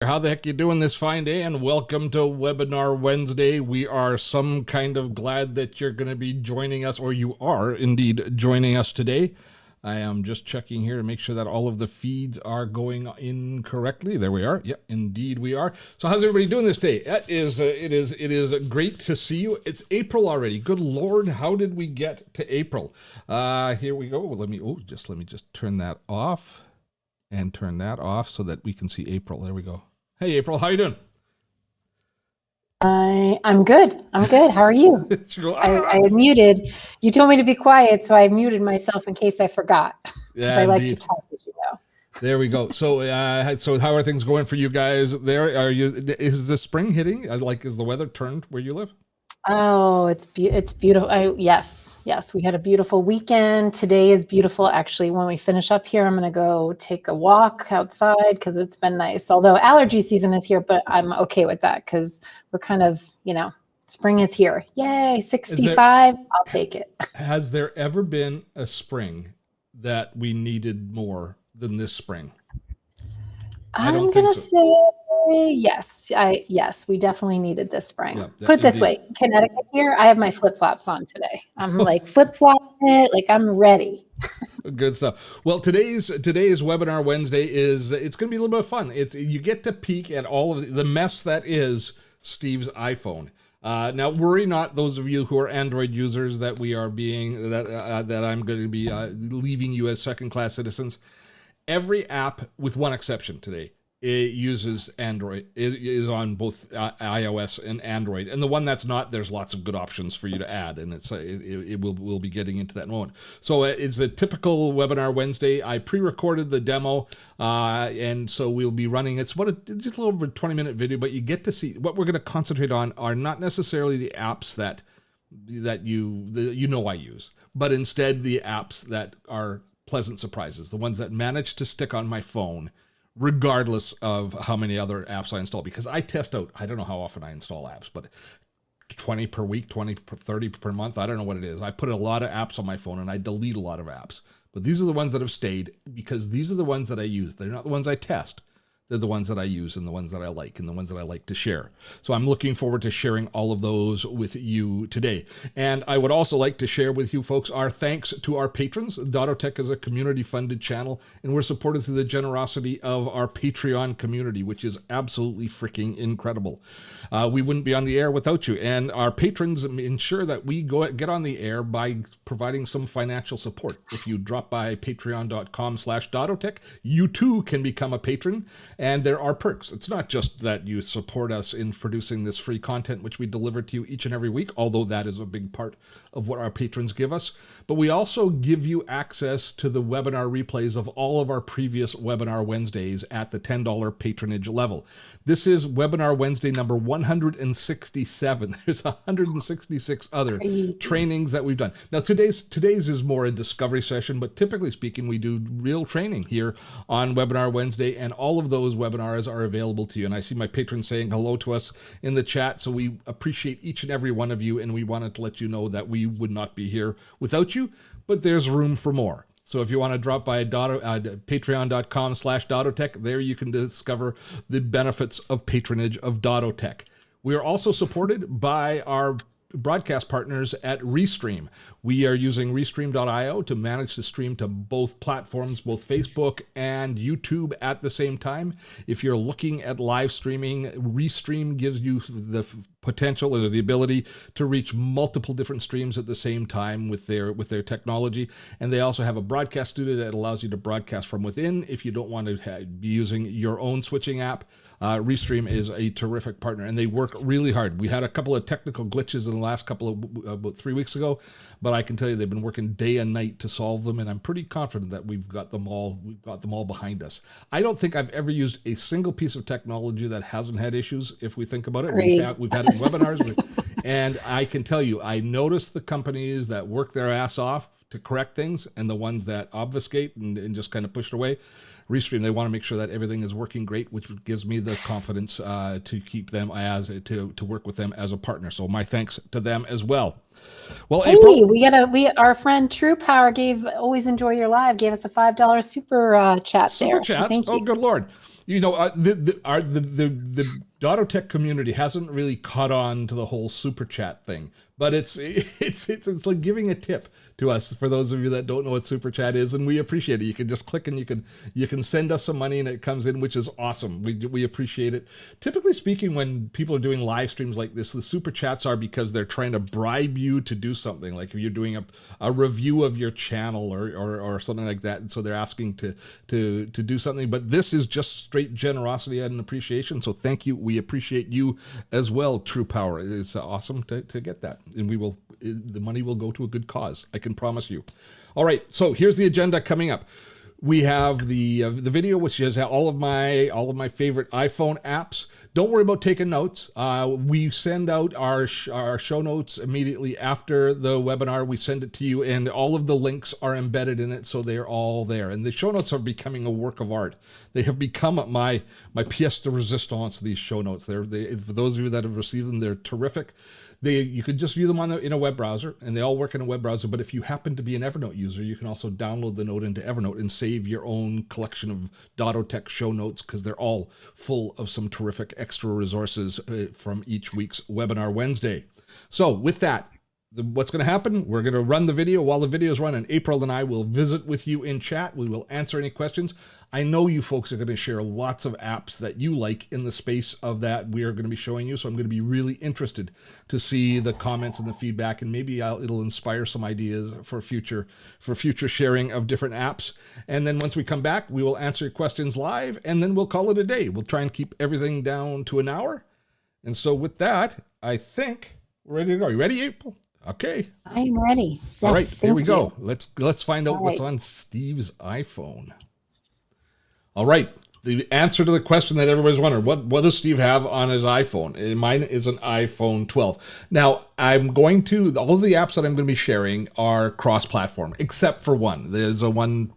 How the heck you doing this fine day, and welcome to Webinar Wednesday. We are some kind of glad that you're going to be joining us, or you are indeed joining us today. I am just checking here to make sure that all of the feeds are going in correctly. There we are. Yep, indeed we are. So how's everybody doing this day? It is great to see you. It's April already. Good Lord, how did we get to April? Here we go. Let me just turn that off and turn that off so that we can see April. There we go. Hey, April, how you doing? I'm good. How are you? I muted. You told me to be quiet, so I muted myself in case I forgot. Because I like to talk, as you know. There we go. So, so how are things going for you guys there? Is the spring hitting? Is the weather turned where you live? Oh, it's beautiful. Yes. We had a beautiful weekend. Today is beautiful. Actually, when we finish up here, I'm going to go take a walk outside because it's been nice. Although allergy season is here, but I'm okay with that because we're kind of, spring is here. Yay, 65. I'll take it. Has there ever been a spring that we needed more than this spring? I'm going to say yes. Yes, we definitely needed this spring. Yeah, put it this way, Connecticut here, I have my flip-flops on today. I'm like flip-flopping it, like I'm ready. Good stuff. Well, today's Webinar Wednesday it's going to be a little bit of fun. You get to peek at all of the mess that is Steve's iPhone. Now, worry not, those of you who are Android users, that that I'm going to be leaving you as second-class citizens. Every app, with one exception today, it uses Android. It is on both iOS and Android. And the one that's not, there's lots of good options for you to add. And we'll be getting into that in a moment. So it's a typical Webinar Wednesday. I pre-recorded the demo, and so we'll be running. It's just a little over a 20-minute video, but you get to see what we're going to concentrate on are not necessarily the apps that I use, but instead the apps that are pleasant surprises, the ones that manage to stick on my phone regardless of how many other apps I install, because I test out, I don't know how often I install apps, but 20 per week, 20 per 30 per month, I don't know what it is. I put a lot of apps on my phone and I delete a lot of apps, but these are the ones that have stayed because these are the ones that I use. They're not the ones I test. They're the ones that I use and the ones that I like and the ones that I like to share. So I'm looking forward to sharing all of those with you today. And I would also like to share with you folks our thanks to our patrons. Autotech is a community-funded channel, and we're supported through the generosity of our Patreon community, which is absolutely freaking incredible. We wouldn't be on the air without you. And our patrons ensure that we get on the air by providing some financial support. If you drop by patreon.com/Autotech, you too can become a patron. And there are perks. It's not just that you support us in producing this free content, which we deliver to you each and every week, although that is a big part of what our patrons give us. But we also give you access to the webinar replays of all of our previous Webinar Wednesdays at the $10 patronage level. This is Webinar Wednesday number 167. There's 166 other trainings that we've done. Now, today's is more a discovery session, but typically speaking, we do real training here on Webinar Wednesday, and all of those webinars are available to you. And I see my patrons saying hello to us in the chat, so we appreciate each and every one of you, and we wanted to let you know that we would not be here without you, but there's room for more. So if you want to drop by patreon.com/Autotech, there you can discover the benefits of patronage of Autotech. We are also supported by our broadcast partners at Restream. We are using Restream.io to manage the stream to both platforms, both Facebook and YouTube at the same time. If you're looking at live streaming, Restream gives you the potential or the ability to reach multiple different streams at the same time with their technology. And they also have a broadcast studio that allows you to broadcast from within if you don't want to be using your own switching app. Restream is a terrific partner, and they work really hard. We had a couple of technical glitches in the last couple of about 3 weeks ago, but I can tell you they've been working day and night to solve them, and I'm pretty confident that we've got them all behind us. I don't think I've ever used a single piece of technology that hasn't had issues. If we think about it, we've had it in webinars, and I can tell you, I notice the companies that work their ass off to correct things and the ones that obfuscate and just kind of push it away. Restream, they want to make sure that everything is working great, which gives me the confidence to keep them to work with them as a partner. So my thanks to them as well. Well, hey, April, our friend True Power always enjoy your live, gave us a $5 super chat there. Super chat. Oh, good Lord. You know, the Autotech community hasn't really caught on to the whole super chat thing, but it's like giving a tip to us for those of you that don't know what super chat is, and we appreciate it. You can just click and you can send us some money and it comes in, which is awesome. We appreciate it. Typically speaking, when people are doing live streams like this, the super chats are because they're trying to bribe you to do something. Like if you're doing a review of your channel or something like that, and so they're asking to do something. But this is just straight generosity and appreciation. So thank you. We appreciate you as well, True Power. It's awesome to get that, and the money will go to a good cause. I can promise you. All right, so here's the agenda coming up. We have the video, which is all of my favorite iPhone apps. Don't worry about taking notes. We send out our show notes immediately after the webinar. We send it to you, and all of the links are embedded in it, so they're all there. And the show notes are becoming a work of art. They have become my pièce de résistance. These show notes. For those of you that have received them, they're terrific. You could just view them in a web browser, and they all work in a web browser. But if you happen to be an Evernote user, you can also download the note into Evernote and save your own collection of Autotech show notes, because they're all full of some terrific extra resources from each week's Webinar Wednesday. So with that, what's going to happen? We're going to run the video. While the video is running, April and I will visit with you in chat. We will answer any questions. I know you folks are going to share lots of apps that you like in the space of that we are going to be showing you. So I'm going to be really interested to see the comments and the feedback, and maybe it'll inspire some ideas for future sharing of different apps. And then once we come back, we will answer your questions live, and then we'll call it a day. We'll try and keep everything down to an hour. And so with that, I think we're ready to go. You ready, April? Okay. I am ready. Yes, all right, here we go. you. Let's find out what's on Steve's iPhone. All right. The answer to the question that everybody's wondering, what does Steve have on his iPhone? Mine is an iPhone 12. Now, all of the apps that I'm going to be sharing are cross-platform, except for one. There's one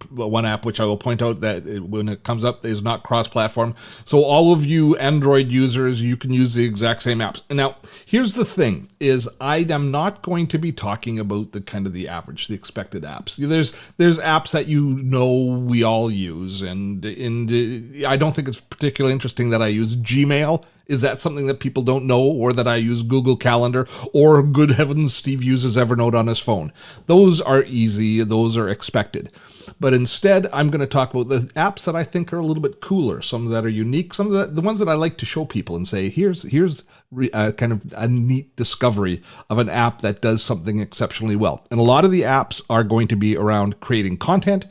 app which I will point out that when it comes up is not cross-platform. So all of you Android users, you can use the exact same apps. And now, here's the thing, is I am not going to be talking about the average, the expected apps. There's apps that we all use, and I don't think it's particularly interesting that I use Gmail. Is that something that people don't know, or that I use Google Calendar, or good heavens, Steve uses Evernote on his phone? Those are easy. Those are expected. But instead, I'm going to talk about the apps that I think are a little bit cooler, some that are unique, some of the ones that I like to show people and say, here's kind of a neat discovery of an app that does something exceptionally well. And a lot of the apps are going to be around creating content,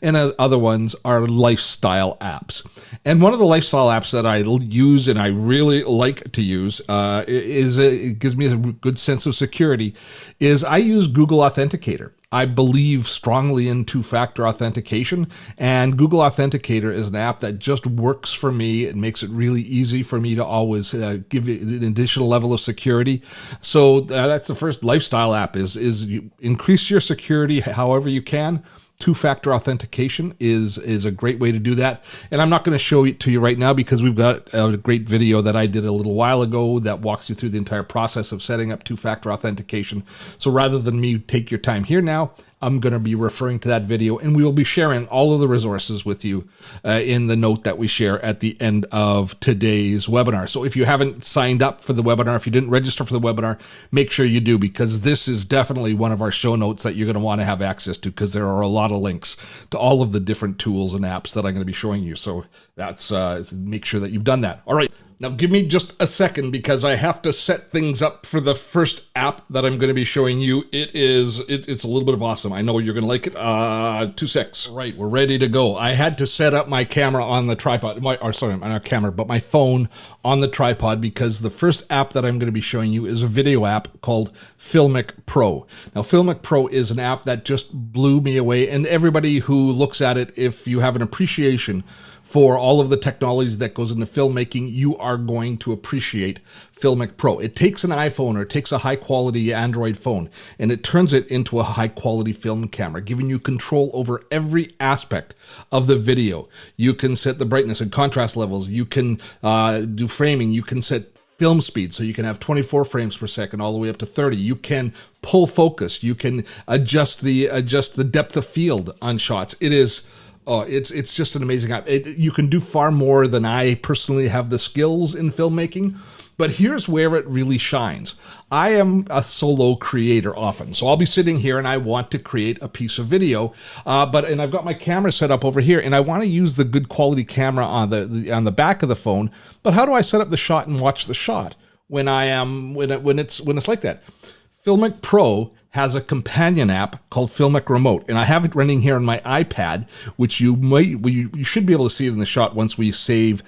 and other ones are lifestyle apps. And one of the lifestyle apps that I use and I really like to use it gives me a good sense of security, is I use Google Authenticator. I believe strongly in two-factor authentication, and Google Authenticator is an app that just works for me. It makes it really easy for me to always give it an additional level of security. So that's the first lifestyle app, is you increase your security however you can. Two-factor authentication is a great way to do that. And I'm not going to show it to you right now because we've got a great video that I did a little while ago that walks you through the entire process of setting up two-factor authentication. So rather than me take your time here now, I'm going to be referring to that video, and we will be sharing all of the resources with you in the note that we share at the end of today's webinar. So if you haven't signed up for the webinar, if you didn't register for the webinar, make sure you do, because this is definitely one of our show notes that you're going to want to have access to, because there are a lot of links to all of the different tools and apps that I'm going to be showing you. So that's make sure that you've done that. All right. Now give me just a second, because I have to set things up for the first app that I'm going to be showing you. It's a little bit of awesome. I know you're going to like it. 2 secs. Right, we're ready to go. I had to set up my camera on the tripod. Not camera, but my phone on the tripod, because the first app that I'm going to be showing you is a video app called FiLMiC Pro. Now, FiLMiC Pro is an app that just blew me away, and everybody who looks at it, if you have an appreciation for all of the technologies that goes into filmmaking, you are going to appreciate FiLMiC Pro. It takes an iPhone, or it takes a high-quality Android phone, and it turns it into a high-quality film camera, giving you control over every aspect of the video. You can set the brightness and contrast levels. You can do framing. You can set film speed, so you can have 24 frames per second all the way up to 30. You can pull focus. You can adjust the depth of field on shots. It is Oh, it's just an amazing app. You can do far more than I personally have the skills in filmmaking. But here's where it really shines. I am a solo creator often. So I'll be sitting here and I want to create a piece of video, and I've got my camera set up over here and I want to use the good quality camera on the back of the phone. But how do I set up the shot and watch the shot when it's like that? FiLMiC Pro has a companion app called FiLMiC Remote, and I have it running here on my iPad, which you should be able to see it in the shot once we save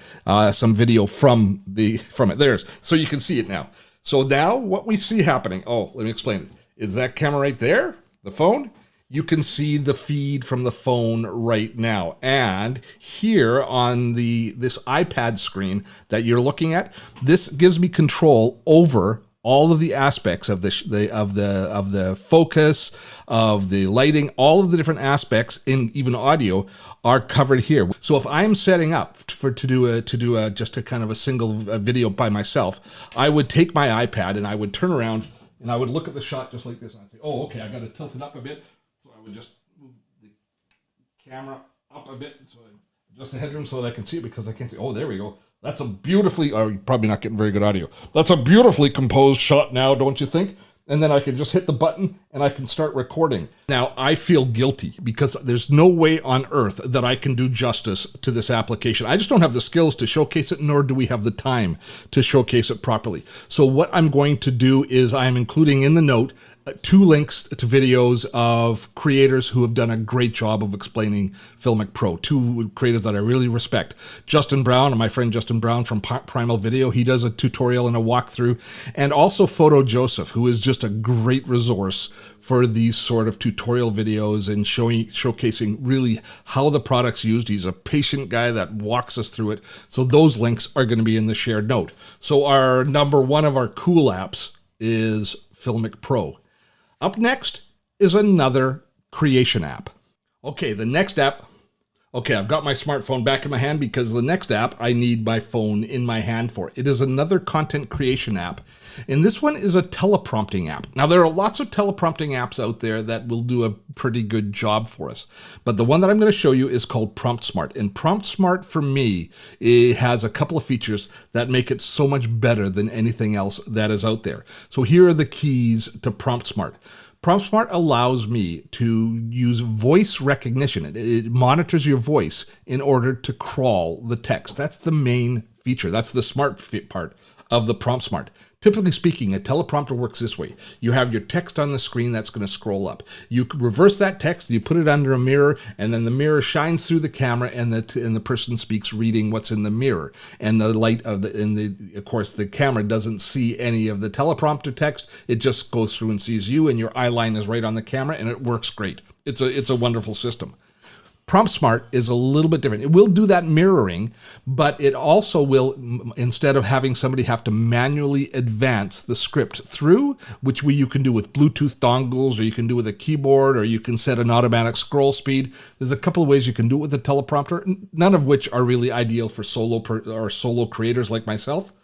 some video from it. There's so you can see it now. So now what we see happening. Oh, let me explain it. Is that camera right there? The phone? You can see the feed from the phone right now. And here on this iPad screen that you're looking at, this gives me control over all of the aspects of the focus, of the lighting, all of the different aspects, in even audio, are covered here. So if I'm setting up to do just a kind of a single video by myself, I would take my iPad and I would turn around and I would look at the shot just like this, and I'd say, oh, okay, I got to tilt it up a bit. So I would just move the camera up a bit, so I adjust the headroom so that I can see it, because I can't see. Oh, there we go. That's a beautifully, you're probably not getting very good audio. That's a beautifully composed shot now, don't you think? And then I can just hit the button and I can start recording. Now, I feel guilty because there's no way on earth that I can do justice to this application. I just don't have the skills to showcase it, nor do we have the time to showcase it properly. So what I'm going to do is I'm including in the note 2 links to videos of creators who have done a great job of explaining FiLMiC Pro. 2 creators that I really respect. Justin Brown, and my friend Justin Brown from Primal Video. He does a tutorial and a walkthrough. And also Photo Joseph, who is just a great resource for these sort of tutorial videos and showcasing really how the product's used. He's a patient guy that walks us through it. So those links are going to be in the shared note. So our number 1 of our cool apps is FiLMiC Pro. Up next is another creation app. Okay, the next app. Okay, I've got my smartphone back in my hand because the next app I need my phone in my hand for. It is another content creation app, and this one is a teleprompting app. Now, there are lots of teleprompting apps out there that will do a pretty good job for us, but the one that I'm going to show you is called PromptSmart, and PromptSmart for me, it has a couple of features that make it so much better than anything else that is out there. So here are the keys to PromptSmart. PromptSmart allows me to use voice recognition. It monitors your voice in order to crawl the text. That's the main feature. That's the smart part of the PromptSmart. Typically speaking, a teleprompter works this way. You have your text on the screen that's going to scroll up. You reverse that text, you put it under a mirror, and then the mirror shines through the camera, and the person speaks reading what's in the mirror. And the light of of course, the camera doesn't see any of the teleprompter text. It just goes through and sees you, and your eye line is right on the camera, and it works great. It's a wonderful system. PromptSmart is a little bit different. It will do that mirroring, but it also will, instead of having somebody have to manually advance the script through, which you can do with Bluetooth dongles, or you can do with a keyboard, or you can set an automatic scroll speed. There's a couple of ways you can do it with a teleprompter, none of which are really ideal for solo creators like myself.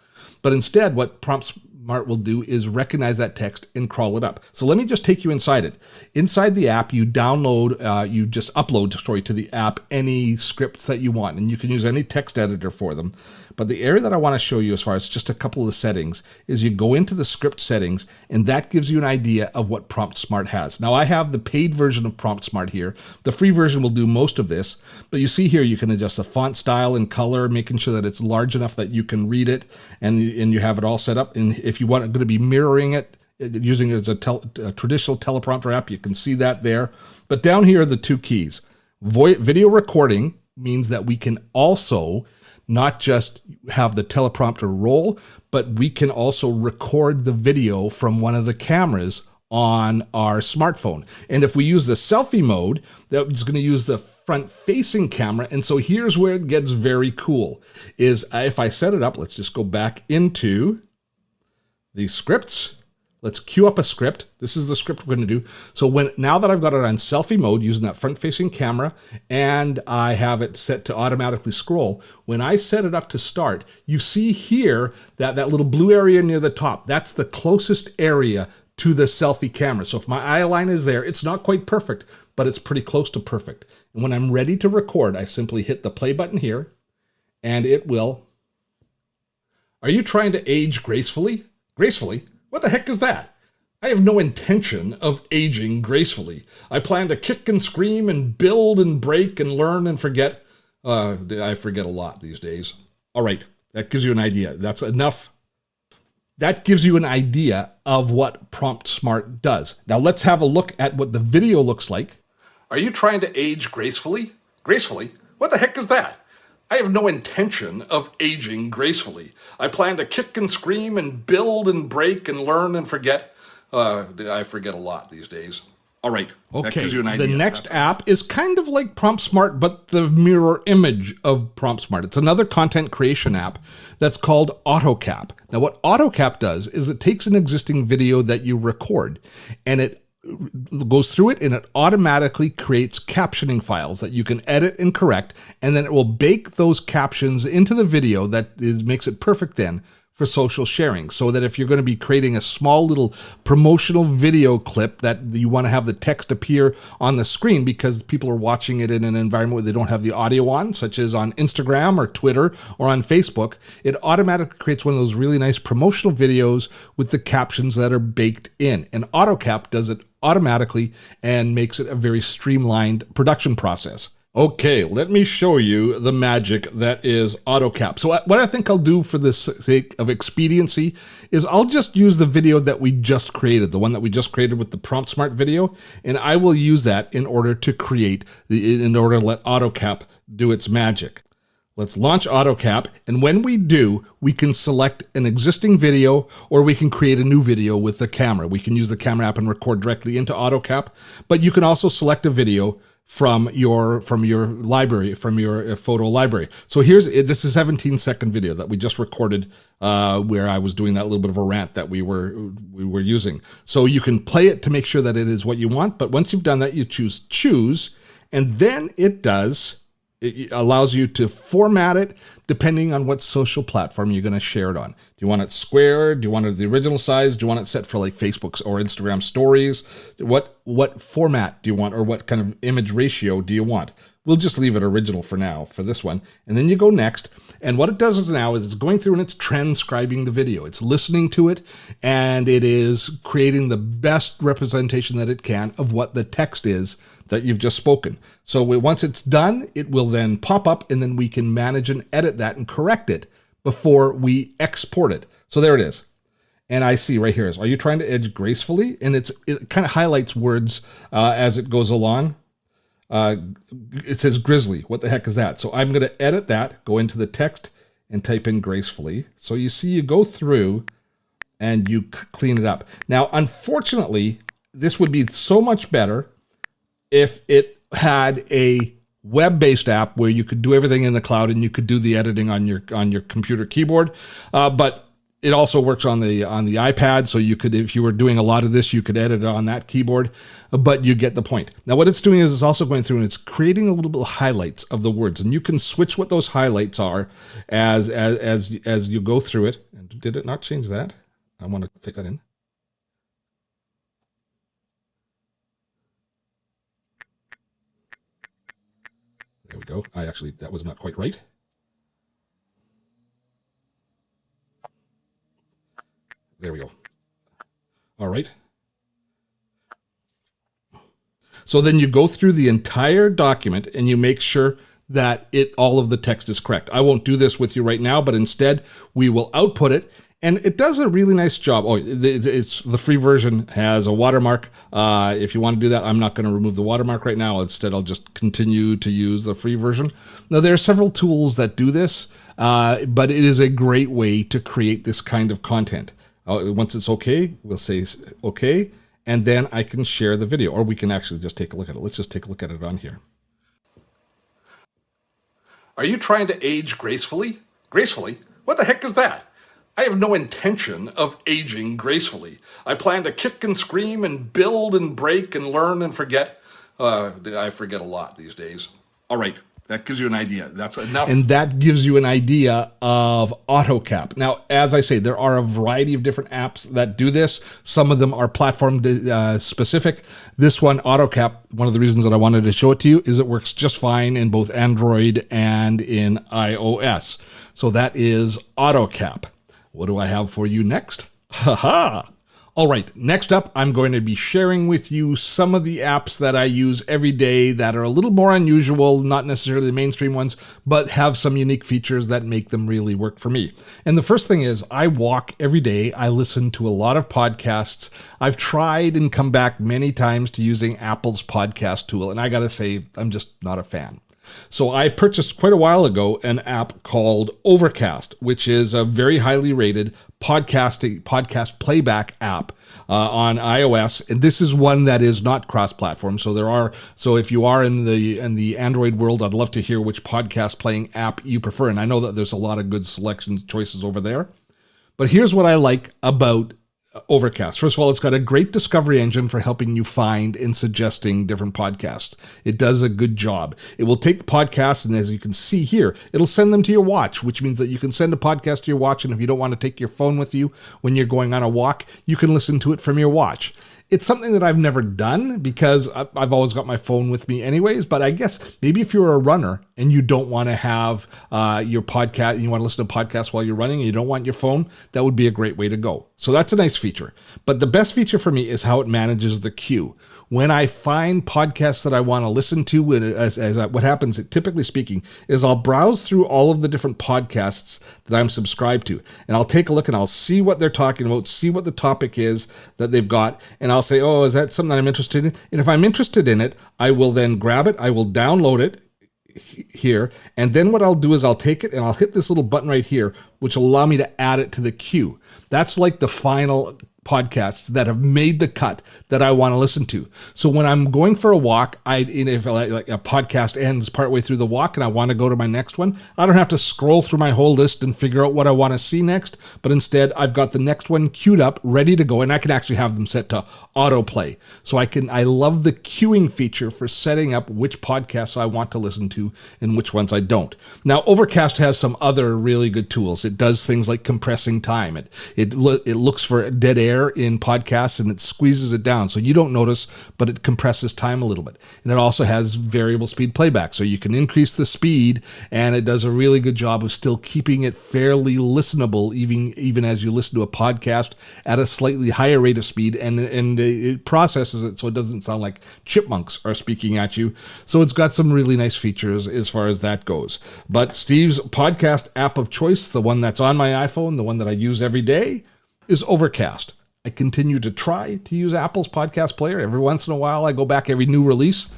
But instead, what PromptSmart will do is recognize that text and crawl it up. So let me just take you inside it. Inside the app, you download, you just upload, to the app any scripts that you want, and you can use any text editor for them. But the area that I want to show you, as far as just a couple of the settings, is you go into the script settings, and that gives you an idea of what PromptSmart has. Now, I have the paid version of PromptSmart here. The free version will do most of this, but you see here you can adjust the font style and color, making sure that it's large enough that you can read it, and you have it all set up. And if you want going to be mirroring it, using it as a traditional teleprompter app, you can see that there. But down here are the 2 keys. Video recording means that we can also not just have the teleprompter roll, but we can also record the video from one of the cameras on our smartphone. And if we use the selfie mode, that's going to use the front-facing camera. And so here's where it gets very cool, is if I set it up, let's just go back into the scripts. Let's queue up a script. This is the script we're going to do. So now that I've got it on selfie mode using that front-facing camera, and I have it set to automatically scroll, when I set it up to start, you see here that little blue area near the top, that's the closest area to the selfie camera. So if my eye line is there, it's not quite perfect, but it's pretty close to perfect. And when I'm ready to record, I simply hit the play button here, and it will. Are you trying to age gracefully? Gracefully? What the heck is that? I have no intention of aging gracefully. I plan to kick and scream and build and break and learn and forget. I forget a lot these days. All right, that gives you an idea. That's enough. That gives you an idea of what PromptSmart does. Now let's have a look at what the video looks like. Are you trying to age gracefully? Gracefully? What the heck is that? I have no intention of aging gracefully. I plan to kick and scream and build and break and learn and forget. I forget a lot these days. All right. Okay. That gives you an idea. The next app is kind of like PromptSmart, but the mirror image of PromptSmart. It's another content creation app that's called AutoCap. Now, what AutoCap does is it takes an existing video that you record and it goes through it and it automatically creates captioning files that you can edit and correct, and then it will bake those captions into the video that makes it perfect then for social sharing. So that if you're going to be creating a small little promotional video clip that you want to have the text appear on the screen because people are watching it in an environment where they don't have the audio on, such as on Instagram or Twitter or on Facebook, it automatically creates one of those really nice promotional videos with the captions that are baked in. And AutoCap does it automatically and makes it a very streamlined production process. Okay, let me show you the magic that is AutoCap. So what I think I'll do for the sake of expediency is I'll just use the video that we just created, the one that we just created with the PromptSmart video, and I will use that in order to in order to let AutoCap do its magic. Let's launch AutoCap, and when we do, we can select an existing video or we can create a new video with the camera. We can use the camera app and record directly into AutoCap, but you can also select a video from your library, from your photo library. So this is a 17-second video that we just recorded where I was doing that little bit of a rant that we were using. So you can play it to make sure that it is what you want, but once you've done that, you choose, and then it allows you to format it depending on what social platform you're going to share it on. Do you want it square? Do you want it the original size? Do you want it set for like Facebook's or Instagram stories? What format do you want, or what kind of image ratio do you want? We'll just leave it original for now for this one. And then you go next. And what it does now is it's going through and it's transcribing the video. It's listening to it and it is creating the best representation that it can of what the text is that you've just spoken. So once it's done, it will then pop up and then we can manage and edit that and correct it before we export it. So there it is. And I see right here is, are you trying to edge gracefully? And it kind of highlights words as it goes along. It says grizzly. What the heck is that? So I'm going to edit that, go into the text and type in gracefully. So you see, you go through and you clean it up. Now, unfortunately, this would be so much better if it had a web-based app where you could do everything in the cloud and you could do the editing on your computer keyboard. But it also works on the iPad, so you could, if you were doing a lot of this, you could edit it on that keyboard. But you get the point. Now, what it's doing is it's also going through and it's creating a little bit of highlights of the words, and you can switch what those highlights are as you go through it. And did it not change that? I want to take that in. There we go. That was not quite right. There we go. All right. So then you go through the entire document and you make sure that all of the text is correct. I won't do this with you right now, but instead we will output it. And it does a really nice job. Oh, it's the free version has a watermark. If you want to do that, I'm not going to remove the watermark right now. Instead, I'll just continue to use the free version. Now, there are several tools that do this, but it is a great way to create this kind of content. Once it's okay, we'll say okay, and then I can share the video, or we can actually just take a look at it. Let's just take a look at it on here. Are you trying to age gracefully? Gracefully? What the heck is that? I have no intention of aging gracefully. I plan to kick and scream and build and break and learn and forget. I forget a lot these days. All right, That gives you an idea. That's enough. And that gives you an idea of AutoCap. Now, as I say, there are a variety of different apps that do this. Some of them are platform specific. This one, AutoCap, one of the reasons that I wanted to show it to you is it works just fine in both Android and in iOS. So that is AutoCap. What do I have for you next? Haha. All right, next up, I'm going to be sharing with you some of the apps that I use every day that are a little more unusual, not necessarily the mainstream ones, but have some unique features that make them really work for me. And the first thing is I walk every day. I listen to a lot of podcasts. I've tried and come back many times to using Apple's podcast tool, and I got to say, I'm just not a fan. So I purchased quite a while ago an app called Overcast, which is a very highly rated podcast playback app on iOS. And this is one that is not cross-platform. So if you are in the Android world, I'd love to hear which podcast playing app you prefer. And I know that there's a lot of good selection choices over there. But here's what I like about Overcast. First of all, it's got a great discovery engine for helping you find and suggesting different podcasts. It does a good job. It will take the podcasts, and as you can see here, it'll send them to your watch, which means that you can send a podcast to your watch, and if you don't want to take your phone with you when you're going on a walk, you can listen to it from your watch. It's something that I've never done because I've always got my phone with me anyways, but I guess maybe if you're a runner and you don't want to have your podcast, you want to listen to podcasts while you're running and you don't want your phone, that would be a great way to go. So that's a nice feature. But the best feature for me is how it manages the queue. When I find podcasts that I want to listen to, what happens, typically speaking, is I'll browse through all of the different podcasts that I'm subscribed to, and I'll take a look and I'll see what they're talking about, see what the topic is that they've got, and I'll say, oh, is that something that I'm interested in? And if I'm interested in it, I will then grab it, I will download it here, and then what I'll do is I'll take it and I'll hit this little button right here, which will allow me to add it to the queue. That's like the final podcasts that have made the cut that I want to listen to. So when I'm going for a walk, if like a podcast ends partway through the walk and I want to go to my next one, I don't have to scroll through my whole list and figure out what I want to see next, but instead I've got the next one queued up, ready to go, and I can actually have them set to autoplay. So I love the queuing feature for setting up which podcasts I want to listen to and which ones I don't. Now, Overcast has some other really good tools. It does things like compressing time. It looks for dead air in podcasts and it squeezes it down so you don't notice, but it compresses time a little bit. And it also has variable speed playback, so you can increase the speed, and it does a really good job of still keeping it fairly listenable even as you listen to a podcast at a slightly higher rate of speed, and it processes it so it doesn't sound like chipmunks are speaking at you. So it's got some really nice features as far as that goes. But Steve's podcast app of choice, the one that's on my iPhone, the one that I use every day, is Overcast. I continue to try to use Apple's podcast player. Every once in a while, I go back every new release,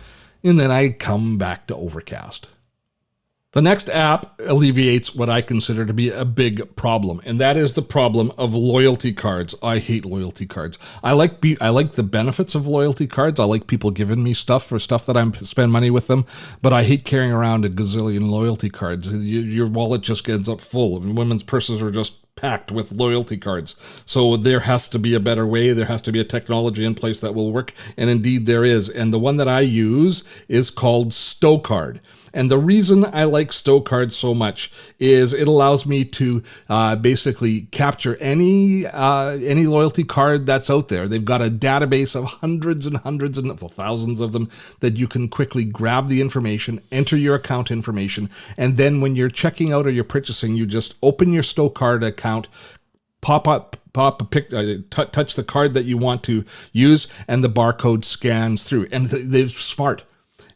and then I come back to Overcast. The next app alleviates what I consider to be a big problem, and that is the problem of loyalty cards. I hate loyalty cards. I like the benefits of loyalty cards. I like people giving me stuff for stuff that I spend money with them, but I hate carrying around a gazillion loyalty cards. Your wallet just ends up full, and women's purses are just packed with loyalty cards. So there has to be a better way. There has to be a technology in place that will work. And indeed there is. And the one that I use is called Stocard. And the reason I like Stocard so much is it allows me to basically capture any loyalty card that's out there. They've got a database of hundreds and thousands of them that you can quickly grab the information, enter your account information, and then when you're checking out or you're purchasing, you just open your Stocard account, touch the card that you want to use, and the barcode scans through. And they're smart.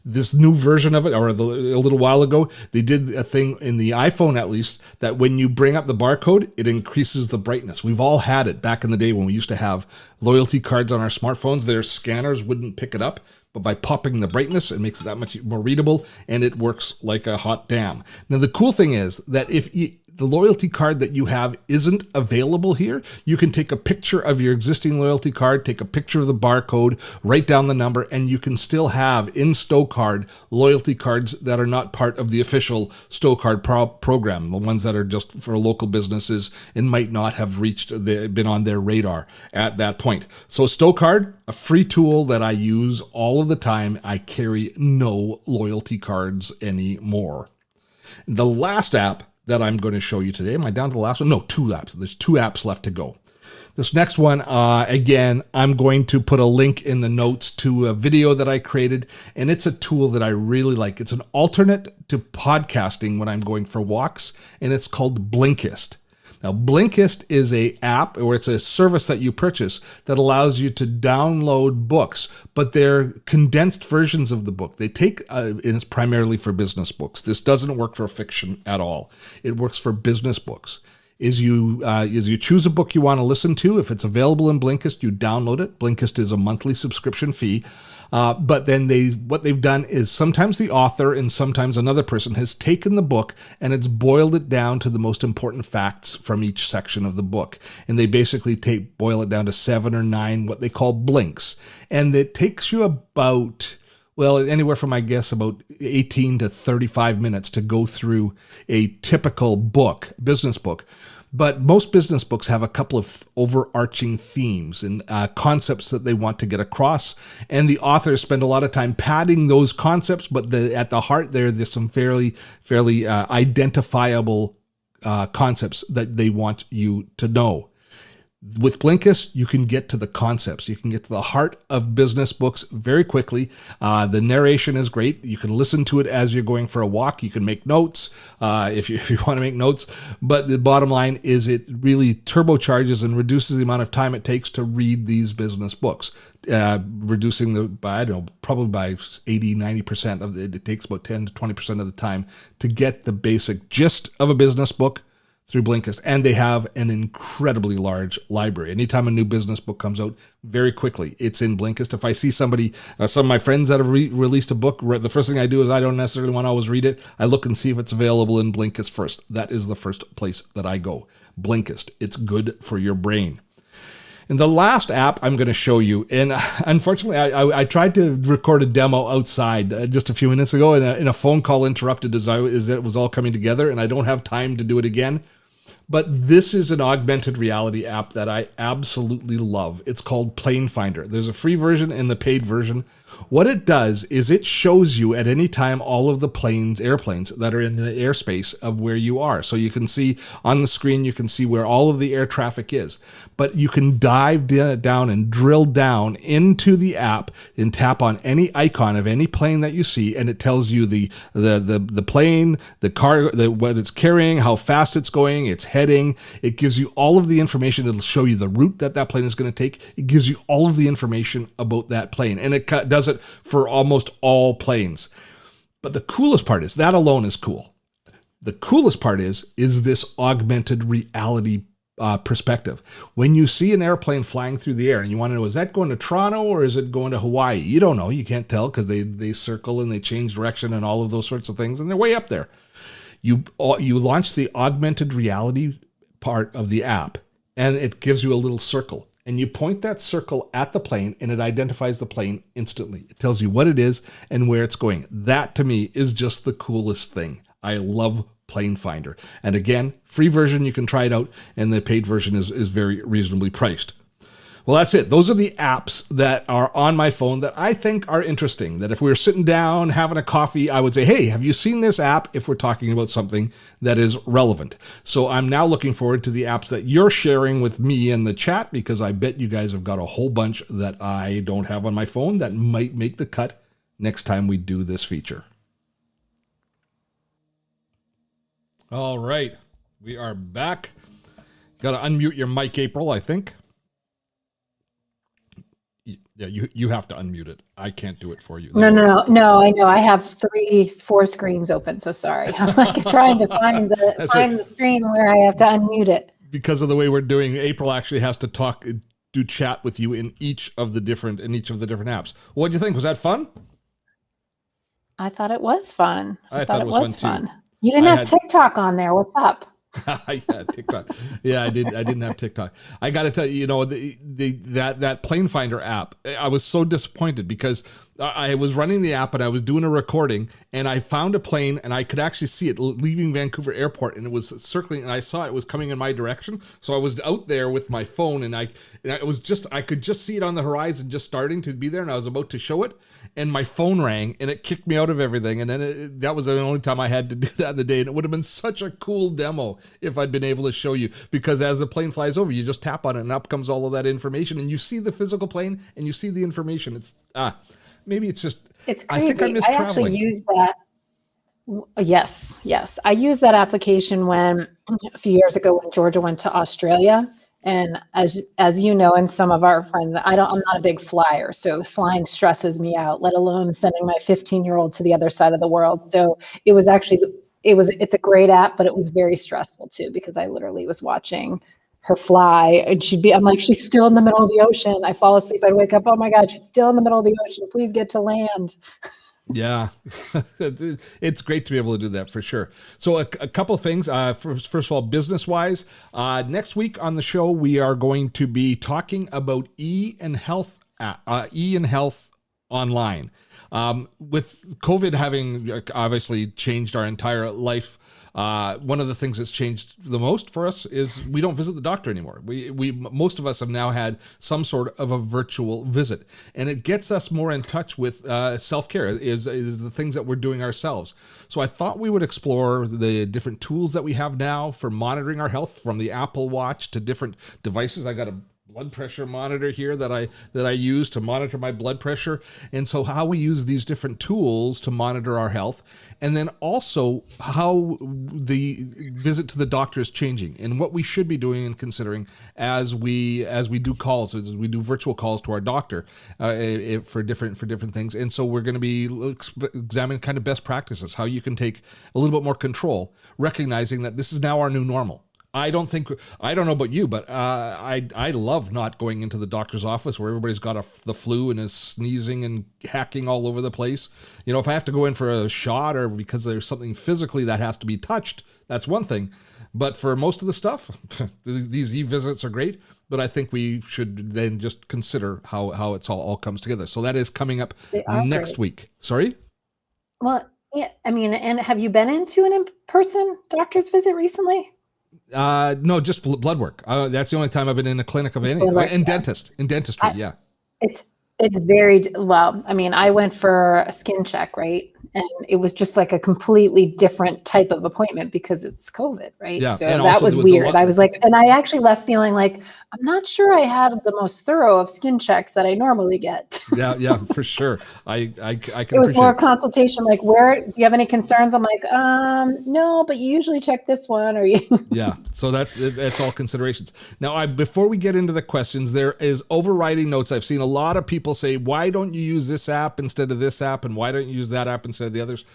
This new version of it, or a little while ago, they did a thing in the iPhone, at least, that when you bring up the barcode, it increases the brightness. We've all had it back in the day when we used to have loyalty cards on our smartphones. Their scanners wouldn't pick it up, but by popping the brightness, it makes it that much more readable, and it works like a hot damn. Now, the cool thing is that the loyalty card that you have isn't available here, you can take a picture of your existing loyalty card, take a picture of the barcode, write down the number, and you can still have in Stocard loyalty cards that are not part of the official Stocard program, the ones that are just for local businesses and might not have been on their radar at that point. So Stocard, a free tool that I use all of the time. I carry no loyalty cards anymore. The last app that I'm going to show you today, am I down to the last one? No, 2 apps. There's 2 apps left to go. This next one, again, I'm going to put a link in the notes to a video that I created, and it's a tool that I really like. It's an alternate to podcasting when I'm going for walks, and it's called Blinkist. Now, Blinkist is an app, or it's a service that you purchase that allows you to download books, but they're condensed versions of the book. They take, and it's primarily for business books. This doesn't work for fiction at all. It works for business books. You choose a book you want to listen to. If it's available in Blinkist, you download it. Blinkist is a monthly subscription fee. But then what they've done is sometimes the author and sometimes another person has taken the book and it's boiled it down to the most important facts from each section of the book. And they basically boil it down to 7 or 9, what they call blinks. And it takes you about, well, anywhere from, I guess, about 18 to 35 minutes to go through a typical business book. But most business books have a couple of overarching themes and concepts that they want to get across. And the authors spend a lot of time padding those concepts, but at the heart there's some fairly identifiable concepts that they want you to know. With Blinkist, you can get to the concepts. You can get to the heart of business books very quickly. The narration is great. You can listen to it as you're going for a walk. You can make notes if you want to make notes. But the bottom line is it really turbocharges and reduces the amount of time it takes to read these business books, reducing probably by 80, 90% of it. It takes about 10 to 20% of the time to get the basic gist of a business book through Blinkist, and they have an incredibly large library. Anytime a new business book comes out, very quickly, it's in Blinkist. If I see some of my friends that have released a book, the first thing I do is I don't necessarily want to always read it. I look and see if it's available in Blinkist first. That is the first place that I go. Blinkist. It's good for your brain. And the last app I'm going to show you, and unfortunately, I tried to record a demo outside just a few minutes ago, and a phone call interrupted as it was all coming together, and I don't have time to do it again. But this is an augmented reality app that I absolutely love. It's called Plane Finder. There's a free version and the paid version. What it does is it shows you at any time all of the airplanes that are in the airspace of where you are. So you can see on the screen, you can see where all of the air traffic is. But you can dive down and drill down into the app and tap on any icon of any plane that you see, and it tells you the plane, the car, what it's carrying, how fast it's going, its heading. It gives you all of the information. It'll show you the route that plane is going to take. It gives you all of the information about that plane, and it does it for almost all planes. But the coolest part is, that alone is cool. The coolest part is this augmented reality perspective. When you see an airplane flying through the air and you want to know, is that going to Toronto or is it going to Hawaii? You don't know. You can't tell because they circle and they change direction and all of those sorts of things, and they're way up there. You launch the augmented reality part of the app, and it gives you a little circle. And you point that circle at the plane, and it identifies the plane instantly. It tells you what it is and where it's going. That, to me, is just the coolest thing. I love Plane Finder. And again, free version, you can try it out, and the paid version is very reasonably priced. Well, that's it. Those are the apps that are on my phone that I think are interesting, that if we were sitting down having a coffee, I would say, hey, have you seen this app, if we're talking about something that is relevant. So I'm now looking forward to the apps that you're sharing with me in the chat, because I bet you guys have got a whole bunch that I don't have on my phone that might make the cut next time we do this feature. All right, we are back. Got to unmute your mic, April, I think. Yeah, you have to unmute it. I can't do it for you. No, I know. I have 4 screens open, so sorry. I'm like trying to find the screen where I have to unmute it. Because of the way we're doing, April actually has to do chat with you in each of the different apps. What do you think? Was that fun? I thought it was fun. I thought it was fun too. You didn't have TikTok on there. What's up? Yeah, TikTok. Yeah, I didn't have TikTok. I got to tell you, that plane finder app. I was so disappointed because I was running the app and I was doing a recording and I found a plane and I could actually see it leaving Vancouver Airport and it was circling and I saw it was coming in my direction. So I was out there with my phone and I could just see it on the horizon, just starting to be there, and I was about to show it, and my phone rang and it kicked me out of everything. And then that was the only time I had to do that in the day, and it would have been such a cool demo if I'd been able to show you, because as the plane flies over, you just tap on it and up comes all of that information and you see the physical plane and you see the information. It's maybe it's just, It's I crazy. think I miss I actually traveling. use that. Yes. I used that application when a few years ago when Georgia went to Australia. And as you know, and some of our friends, I'm not a big flyer, so flying stresses me out, let alone sending my 15-year-old to the other side of the world. So it was actually, it's a great app, but it was very stressful too, because I literally was watching her fly and I'm like, she's still in the middle of the ocean. I fall asleep, I'd wake up, oh my God, she's still in the middle of the ocean. Please get to land. Yeah, it's great to be able to do that for sure. So a couple of things. First of all, business-wise, next week on the show, we are going to be talking about e-and-health online. With COVID having obviously changed our entire life, one of the things that's changed the most for us is we don't visit the doctor anymore. Most of us have now had some sort of a virtual visit, and it gets us more in touch with self-care, is the things that we're doing ourselves. So I thought we would explore the different tools that we have now for monitoring our health, from the Apple Watch to different devices. I got a blood pressure monitor here that I use to monitor my blood pressure. And so how we use these different tools to monitor our health, and then also how the visit to the doctor is changing and what we should be doing and considering as we do calls, as we do virtual calls to our doctor for different things. And so we're going to be examining kind of best practices, how you can take a little bit more control, recognizing that this is now our new normal. I don't know about you, but I love not going into the doctor's office where everybody's got the flu and is sneezing and hacking all over the place. If I have to go in for a shot or because there's something physically that has to be touched, that's one thing. But for most of the stuff, these e-visits are great, but I think we should then just consider how it's all comes together. So that is coming up next week. Sorry? Well, yeah, I mean, and have you been into an in-person doctor's visit recently? No, just blood work. That's the only time I've been in a clinic of any. In dentistry, yeah. It's very well. I mean, I went for a skin check, right? And it was just like a completely different type of appointment because it's COVID, right? Yeah, so that was weird. I was like, and I actually left feeling like, I'm not sure I had the most thorough of skin checks that I normally get. Yeah, for sure. I can. It was more a consultation, like, do you have any concerns? I'm like, no, but you usually check this one, or you. Yeah, so that's all considerations. Now, before we get into the questions, there is overriding notes. I've seen a lot of people say, why don't you use this app instead of this app, and why don't you use that app instead of the others?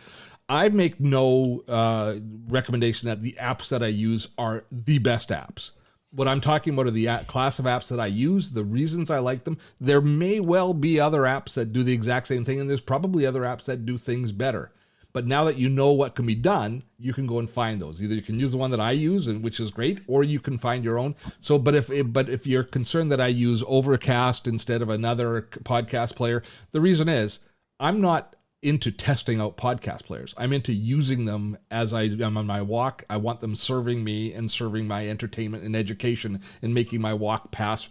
I make no recommendation that the apps that I use are the best apps. What I'm talking about are the class of apps that I use, the reasons I like them. There may well be other apps that do the exact same thing, and there's probably other apps that do things better. But now that you know what can be done, you can go and find those. Either you can use the one that I use, and which is great, or you can find your own. So, but if you're concerned that I use Overcast instead of another podcast player, the reason is I'm not into testing out podcast players. I'm into using them as I'm on my walk. I want them serving me and serving my entertainment and education and making my walk pass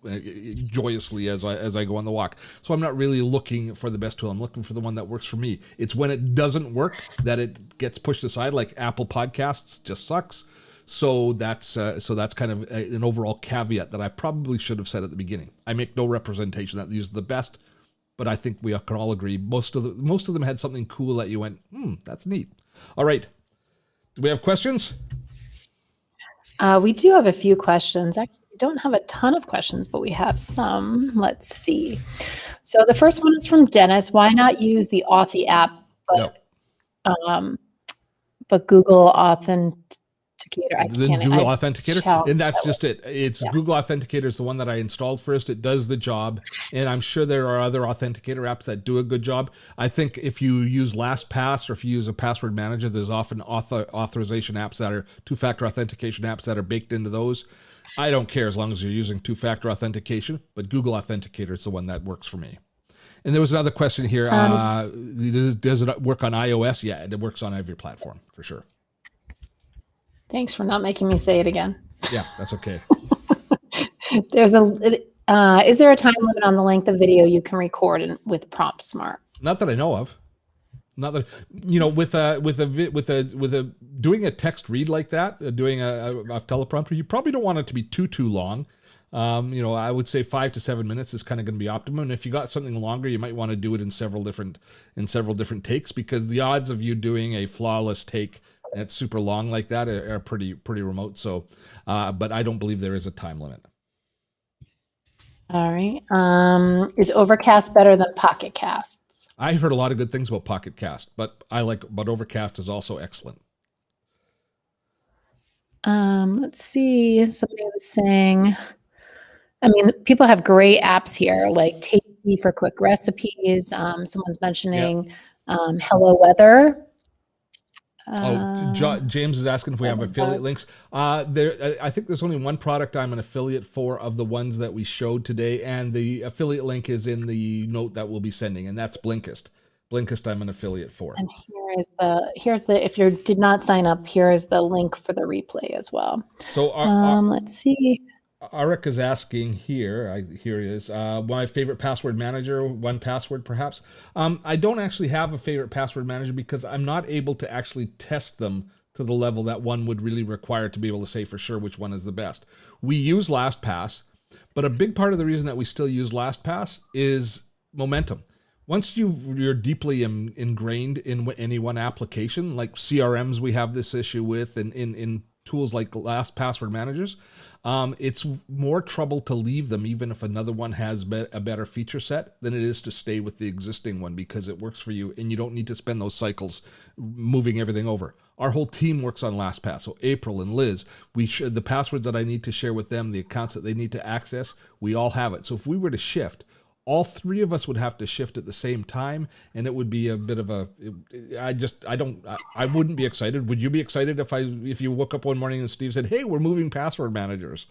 joyously as I go on the walk. So I'm not really looking for the best tool. I'm looking for the one that works for me. It's when it doesn't work that it gets pushed aside, like Apple Podcasts just sucks. So that's kind of an overall caveat that I probably should have said at the beginning. I make no representation that these are the best, but I think we can all agree most of them had something cool that you went, that's neat. All right. Do we have questions? We do have a few questions. Actually, we don't have a ton of questions, but we have some. Let's see. So the first one is from Dennis. Why not use the Authy app, but Google Authenticator. I The can't. Google I Authenticator, shall. and that's just it. It's Yeah. Google Authenticator is the one that I installed first. It does the job, and I'm sure there are other Authenticator apps that do a good job. I think if you use LastPass or if you use a password manager, there's often authorization apps that are two-factor authentication apps that are baked into those. I don't care as long as you're using two-factor authentication, but Google Authenticator is the one that works for me. And there was another question here. Does it work on iOS? Yeah, it works on every platform for sure. Thanks for not making me say it again. Yeah, that's okay. There's is there a time limit on the length of video you can record with PromptSmart? Not that I know of. Not that, with doing a text read like that, doing a teleprompter, you probably don't want it to be too long. I would say 5 to 7 minutes is kind of going to be optimum. And if you got something longer, you might want to do it in several different takes, because the odds of you doing a flawless take that's super long like that are pretty remote. So, but I don't believe there is a time limit. All right. Is Overcast better than Pocket Casts? I've heard a lot of good things about Pocket Cast, but Overcast is also excellent. Let's see. Somebody was saying, I mean, people have great apps here, like Tasty for quick recipes. Someone's mentioning Hello Weather. James is asking if we have affiliate links. I think there's only one product I'm an affiliate for of the ones that we showed today, and the affiliate link is in the note that we'll be sending, and that's Blinkist. Blinkist I'm an affiliate for. And here's the if you did not sign up, here is the link for the replay as well. So let's see. Arik is asking here, here he is, my favorite password manager, 1Password perhaps. I don't actually have a favorite password manager because I'm not able to actually test them to the level that one would really require to be able to say for sure which one is the best. We use LastPass, but a big part of the reason that we still use LastPass is momentum. Once you're deeply ingrained in any one application, like CRMs we have this issue with, and in tools like password managers, it's more trouble to leave them even if another one has a better feature set than it is to stay with the existing one, because it works for you and you don't need to spend those cycles moving everything over. Our whole team works on LastPass. So April and Liz, the passwords that I need to share with them, the accounts that they need to access, we all have it. So if we were to shift, all three of us would have to shift at the same time, and it would be a bit of I wouldn't be excited. Would you be excited if you woke up one morning and Steve said, "Hey, we're moving password managers"?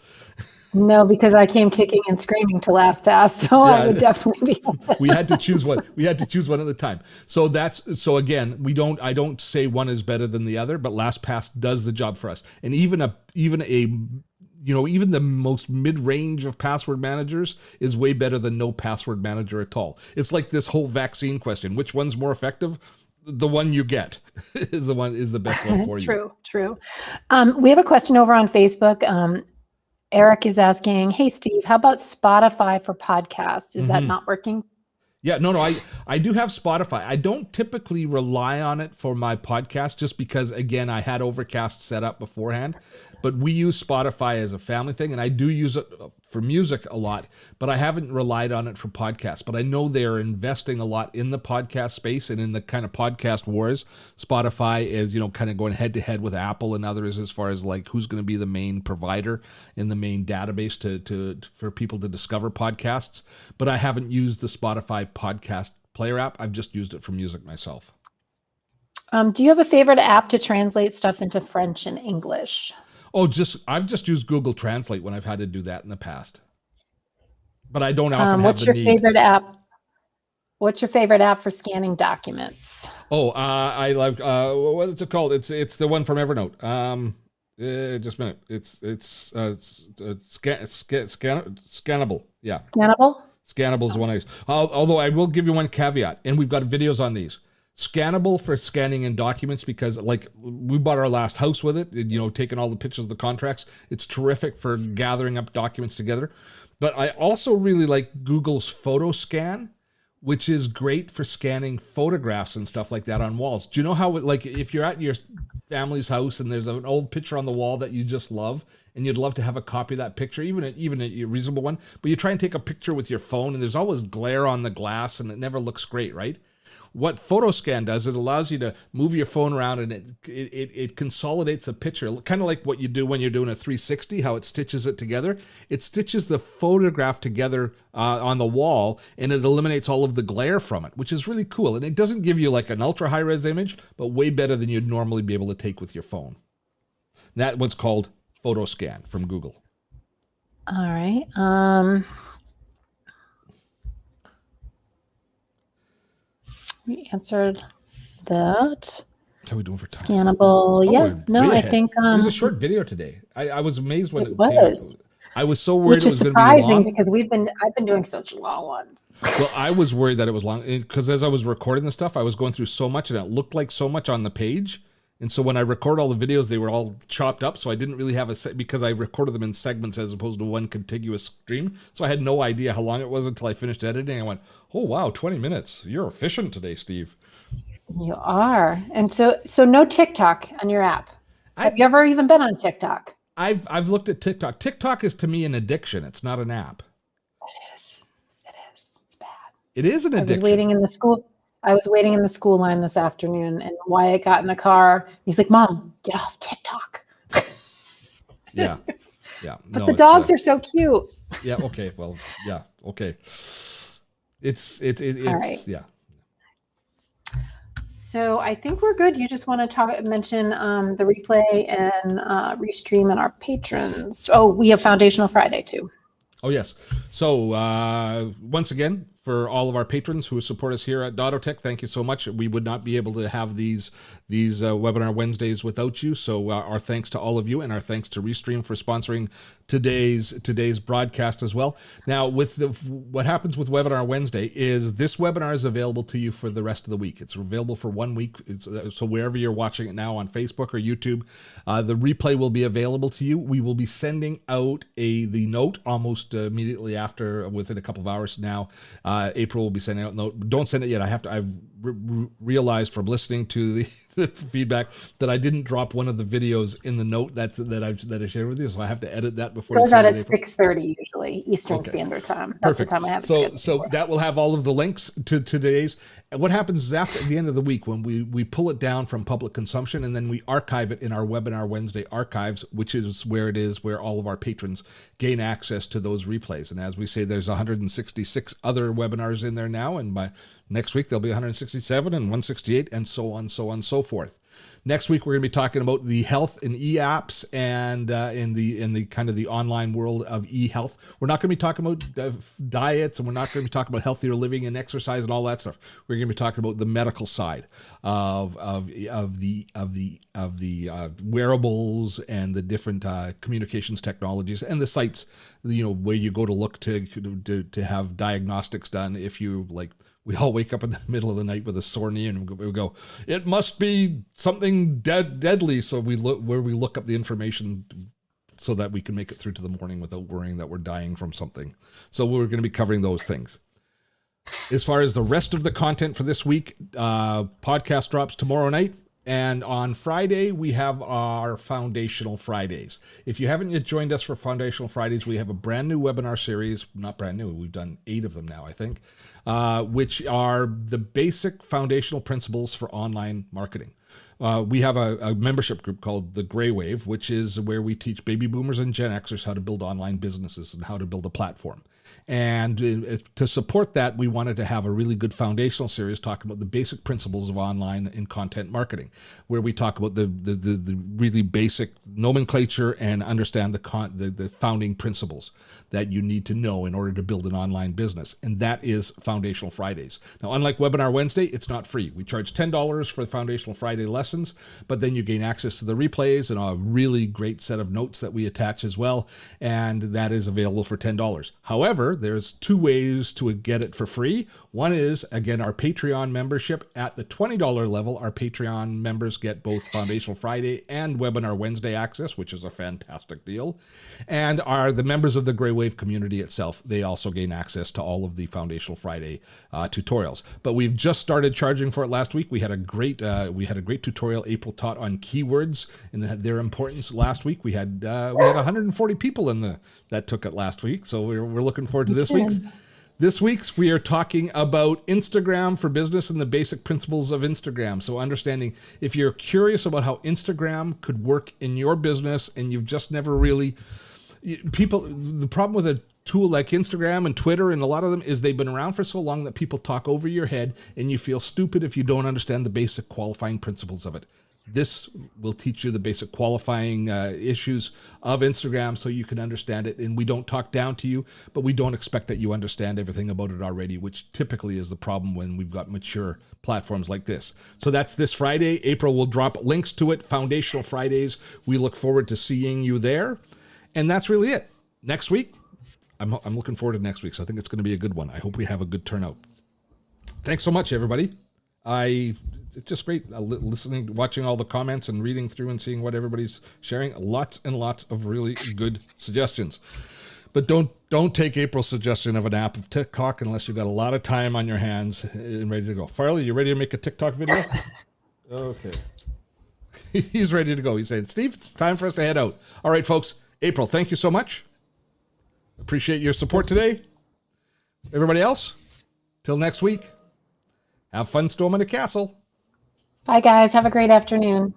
No, because I came kicking and screaming to LastPass, so I would definitely be upset. We had to choose one. We had to choose one at a time. So again, I don't say one is better than the other, but LastPass does the job for us. And even the most mid-range of password managers is way better than no password manager at all. It's like this whole vaccine question. Which one's more effective? The one you get is the best one for you. True. We have a question over on Facebook. Eric is asking, hey, Steve, how about Spotify for podcasts? Is that not working? Yeah, no, I do have Spotify. I don't typically rely on it for my podcast just because, again, I had Overcast set up beforehand. But we use Spotify as a family thing, and I do use it for music a lot, but I haven't relied on it for podcasts. But I know they're investing a lot in the podcast space and in the kind of podcast wars. Spotify is, kind of going head to head with Apple and others as far as like who's going to be the main provider in the main database for people to discover podcasts. But I haven't used the Spotify podcast player app. I've just used it for music myself. Do you have a favorite app to translate stuff into French and English? I've just used Google Translate when I've had to do that in the past. But I don't often have the need. What's your favorite app for scanning documents? I like what is it called? It's the one from Evernote. Just a minute. It's Scannable. Yeah. Scannable is one I use. Although I will give you one caveat, and we've got videos on these. Scannable for scanning in documents, because like we bought our last house with it, taking all the pictures of the contracts. It's terrific for gathering up documents together. But I also really like Google's Photo Scan, which is great for scanning photographs and stuff like that on walls. Do you know how, like, if you're at your family's house and there's an old picture on the wall that you just love, and you'd love to have a copy of that picture, even a reasonable one, but you try and take a picture with your phone and there's always glare on the glass and it never looks great, right? What PhotoScan does, it allows you to move your phone around, and it consolidates a picture, kind of like what you do when you're doing a 360, how it stitches it together. It stitches the photograph together on the wall, and it eliminates all of the glare from it, which is really cool. And it doesn't give you like an ultra high-res image, but way better than you'd normally be able to take with your phone. That one's called PhotoScan from Google. All right. We answered that. How are we doing for time? Scannable. Yeah. No, I think it was a short video today. I was amazed when it was. I was so worried Which it is was going to be long. surprising because I've been doing such long ones. Well, I was worried that it was long because as I was recording the stuff, I was going through so much and it looked like so much on the page. And so when I record all the videos, they were all chopped up. So I didn't really have because I recorded them in segments as opposed to one contiguous stream. So I had no idea how long it was until I finished editing. I went, oh, wow, 20 minutes. You're efficient today, Steve. You are. And so no TikTok on your app. Have you ever even been on TikTok? I've looked at TikTok. TikTok is to me an addiction. It's not an app. It is. It's bad. It is an addiction. I was waiting in the school line this afternoon, and Wyatt got in the car. He's like, "Mom, get off TikTok." Yeah. But the dogs are so cute. Yeah. Okay. Well. Yeah. Okay. It's right. Yeah. So I think we're good. You just want to mention the replay and restream and our patrons. Oh, we have Foundational Friday too. Oh, yes. So once again, for all of our patrons who support us here at Dottotech, thank you so much. We would not be able to have these Webinar Wednesdays without you. So our thanks to all of you, and our thanks to Restream for sponsoring today's broadcast as well. Now, with what happens with Webinar Wednesday is this webinar is available to you for the rest of the week. It's available for 1 week. So wherever you're watching it now on Facebook or YouTube, the replay will be available to you. We will be sending out the note almost immediately after, within a couple of hours now. April will be sending out a note. Don't send it yet. I've realized from listening to the feedback that I didn't drop one of the videos in the note that I shared with you, so I have to edit that before it goes out at 6:30 usually Eastern Standard Time. That's Perfect. the time I have it scheduled so for. that will have all of the links to today's. And what happens is at the end of the week when we pull it down from public consumption and then we archive it in our Webinar Wednesday archives, which is where all of our patrons gain access to those replays. And as we say, there's 166 other webinars in there now, and by next week there'll be 167 and 168 and so on, so forth. Next week, we're going to be talking about the health in e-apps and in the kind of the online world of e-health. We're not going to be talking about diets, and we're not going to be talking about healthier living and exercise and all that stuff. We're going to be talking about the medical side of the wearables and the different communications technologies and the sites, where you go to look to have diagnostics done if you like. We all wake up in the middle of the night with a sore knee, and we go, it must be something deadly. So we look up the information so that we can make it through to the morning without worrying that we're dying from something. So we're going to be covering those things. As far as the rest of the content for this week, podcast drops tomorrow night. And on Friday, we have our Foundational Fridays. If you haven't yet joined us for Foundational Fridays, we have a brand new webinar series. Not brand new. We've done 8 of them now, I think, which are the basic foundational principles for online marketing. We have a membership group called the Gray Wave, which is where we teach baby boomers and Gen Xers how to build online businesses and how to build a platform. And to support that, we wanted to have a really good foundational series talking about the basic principles of online and content marketing, where we talk about the really basic nomenclature and understand the founding principles that you need to know in order to build an online business. And that is Foundational Fridays. Now, unlike Webinar Wednesday, it's not free. We charge $10 for the Foundational Friday lessons, but then you gain access to the replays and a really great set of notes that we attach as well. And that is available for $10. However, there's 2 ways to get it for free. One is, again, our Patreon membership. At the $20 level, our Patreon members get both Foundational Friday and Webinar Wednesday access, which is a fantastic deal. And are the members of the Gray Wave community itself, they also gain access to all of the Foundational Friday tutorials. But we've just started charging for it last week. We had a great tutorial April taught on keywords and their importance last week. We had 140 people that took it last week. So we're looking forward to this week's. This week's we are talking about Instagram for business and the basic principles of Instagram. So understanding if you're curious about how Instagram could work in your business and you've just never really the problem with a tool like Instagram and Twitter and a lot of them is they've been around for so long that people talk over your head and you feel stupid if you don't understand the basic qualifying principles of it. This will teach you the basic qualifying issues of Instagram so you can understand it. And we don't talk down to you, but we don't expect that you understand everything about it already, which typically is the problem when we've got mature platforms like this. So that's this Friday. April will drop links to it, Foundational Fridays. We look forward to seeing you there. And that's really it. Next week, I'm looking forward to next week. So I think it's going to be a good one. I hope we have a good turnout. Thanks so much, everybody. It's just great listening, watching all the comments and reading through and seeing what everybody's sharing. Lots and lots of really good suggestions. But don't take April's suggestion of an app of TikTok unless you've got a lot of time on your hands and ready to go. Farley, you ready to make a TikTok video? Okay. He's ready to go. He's saying, Steve, it's time for us to head out. All right, folks. April, thank you so much. Appreciate your support today. Everybody else, till next week, have fun storming the castle. Bye, guys. Have a great afternoon.